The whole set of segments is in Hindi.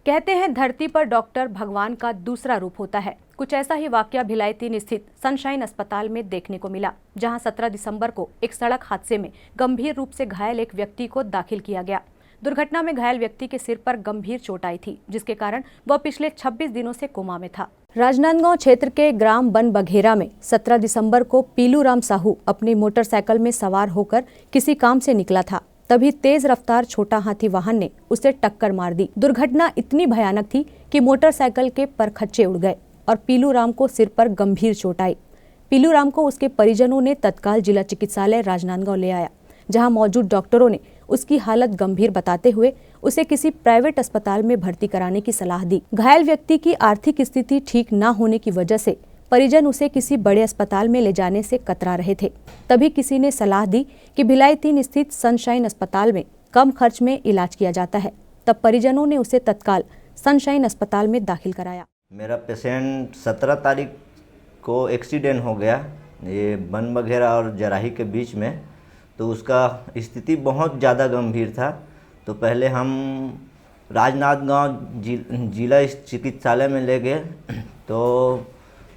कहते हैं धरती पर डॉक्टर भगवान का दूसरा रूप होता है। कुछ ऐसा ही वाकया भिलाई 3 स्थित सनशाइन अस्पताल में देखने को मिला, जहां 17 दिसंबर को एक सड़क हादसे में गंभीर रूप से घायल एक व्यक्ति को दाखिल किया गया। दुर्घटना में घायल व्यक्ति के सिर पर गंभीर चोट आई थी, जिसके कारण वह पिछले 26 दिनों से कोमा में था। राजनांदगांव क्षेत्र के ग्राम बन बघेरा में 17 दिसंबर को पीलू राम साहू अपनी मोटरसाइकिल में सवार होकर किसी काम से निकला था। तभी तेज रफ्तार छोटा हाथी वाहन ने उसे टक्कर मार दी। दुर्घटना इतनी भयानक थी कि मोटरसाइकिल के परखच्चे उड़ गए और पीलू राम को सिर पर गंभीर चोट आई। पीलू राम को उसके परिजनों ने तत्काल जिला चिकित्सालय राजनांदगांव ले आया, जहां मौजूद डॉक्टरों ने उसकी हालत गंभीर बताते हुए उसे किसी प्राइवेट अस्पताल में भर्ती कराने की सलाह दी। घायल व्यक्ति की आर्थिक स्थिति ठीक न होने की वजह से परिजन उसे किसी बड़े अस्पताल में ले जाने से कतरा रहे थे। तभी किसी ने सलाह दी कि भिलाई 3 स्थित सनशाइन अस्पताल में कम खर्च में इलाज किया जाता है। तब परिजनों ने उसे तत्काल सनशाइन अस्पताल में दाखिल कराया। मेरा पेशेंट 17 तारीख को एक्सीडेंट हो गया, ये बन बघेरा और जराही के बीच में। तो उसका स्थिति बहुत ज़्यादा गंभीर था। तो पहले हम राजनांदगांव जिला चिकित्सालय में ले गए, तो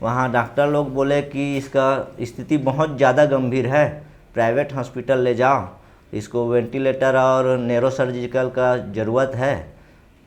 वहाँ डॉक्टर लोग बोले कि इसका स्थिति बहुत ज़्यादा गंभीर है, प्राइवेट हॉस्पिटल ले जाओ, इसको वेंटिलेटर और न्यूरो सर्जिकल का ज़रूरत है।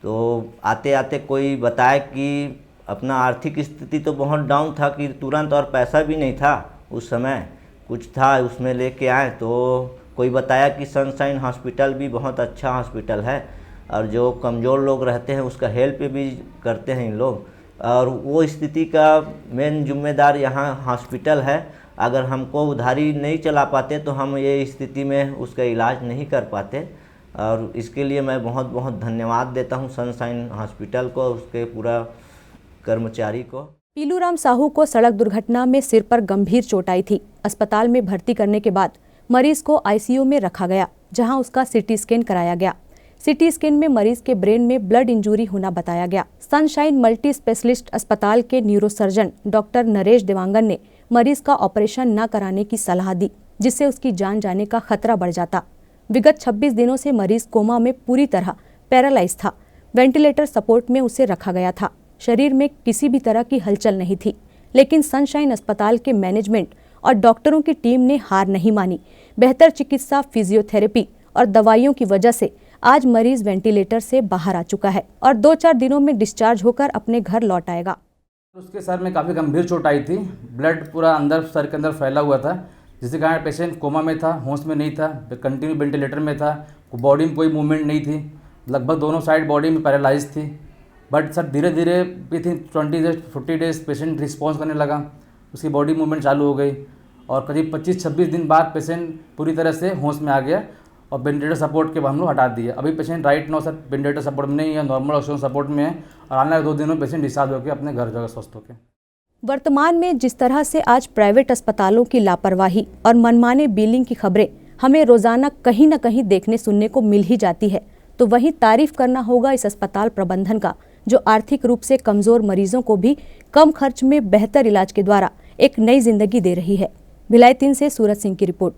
तो आते आते कोई बताया कि अपना आर्थिक स्थिति तो बहुत डाउन था कि तुरंत, और पैसा भी नहीं था उस समय, कुछ था उसमें लेके आए। तो कोई बताया कि सनशाइन हॉस्पिटल भी बहुत अच्छा हॉस्पिटल है और जो कमज़ोर लोग रहते हैं उसका हेल्प भी करते हैं इन लोग, और वो स्थिति का मेन जिम्मेदार यहाँ हॉस्पिटल है। अगर हमको उधारी नहीं चला पाते तो हम ये स्थिति में उसका इलाज नहीं कर पाते, और इसके लिए मैं बहुत बहुत धन्यवाद देता हूँ सनशाइन हॉस्पिटल को, उसके पूरा कर्मचारी को। पीलू राम साहू को सड़क दुर्घटना में सिर पर गंभीर चोट आई थी। अस्पताल में भर्ती करने के बाद मरीज को आईसीयू में रखा गया, जहां उसका सीटी स्कैन कराया गया। सीटी स्कैन में मरीज के ब्रेन में ब्लड इंजरी होना बताया गया। सनशाइन मल्टी स्पेशलिस्ट अस्पताल के न्यूरोसर्जन डॉक्टर नरेश देवांगन ने मरीज का ऑपरेशन न कराने की सलाह दी, जिससे उसकी जान जाने का खतरा बढ़ जाता। विगत 26 दिनों से मरीज कोमा में पूरी तरह पैरालाइज था। वेंटिलेटर सपोर्ट में उसे रखा गया था। शरीर में किसी भी तरह की हलचल नहीं थी, लेकिन सनशाइन अस्पताल के मैनेजमेंट और डॉक्टरों की टीम ने हार नहीं मानी। बेहतर चिकित्सा, फिजियोथेरेपी और दवाइयों की वजह से आज मरीज वेंटिलेटर से बाहर आ चुका है और 2-4 दिनों में डिस्चार्ज होकर अपने घर लौट आएगा। उसके सर में काफ़ी गंभीर चोट आई थी। ब्लड पूरा अंदर सर के अंदर फैला हुआ था, जिसके कारण पेशेंट कोमा में था, होश में नहीं था, कंटिन्यू वेंटिलेटर में था। बॉडी में कोई मूवमेंट नहीं थी, लगभग दोनों साइड बॉडी में पैरालाइज थी। बट सर धीरे धीरे विथिन 20 डेज पेशेंट रिस्पॉन्स करने लगा, उसकी बॉडी मूवमेंट चालू हो गई और करीब 25-26 दिन बाद पेशेंट पूरी तरह से होश में आ गया और वेंटिलेटर सपोर्ट के हम लोग हटा दिए। अभी patient right now sir ventilator support में नहीं है, नॉर्मल ऑक्सीजन सपोर्ट में है और आने वाले 2 दिनों में पेशेंट डिस्चार्ज होकर अपने घर जाकर स्वस्थ होकर। वर्तमान में जिस तरह से आज प्राइवेट अस्पतालों की लापरवाही और मनमाने बिलिंग की खबरें हमें रोजाना कहीं न कहीं देखने सुनने को मिल ही जाती है, तो वहीं तारीफ करना होगा इस अस्पताल प्रबंधन का, जो आर्थिक रूप से कमजोर मरीजों को भी कम खर्च में बेहतर इलाज के द्वारा एक नई जिंदगी दे रही है। भिलाई 3 से सूरज सिंह की रिपोर्ट।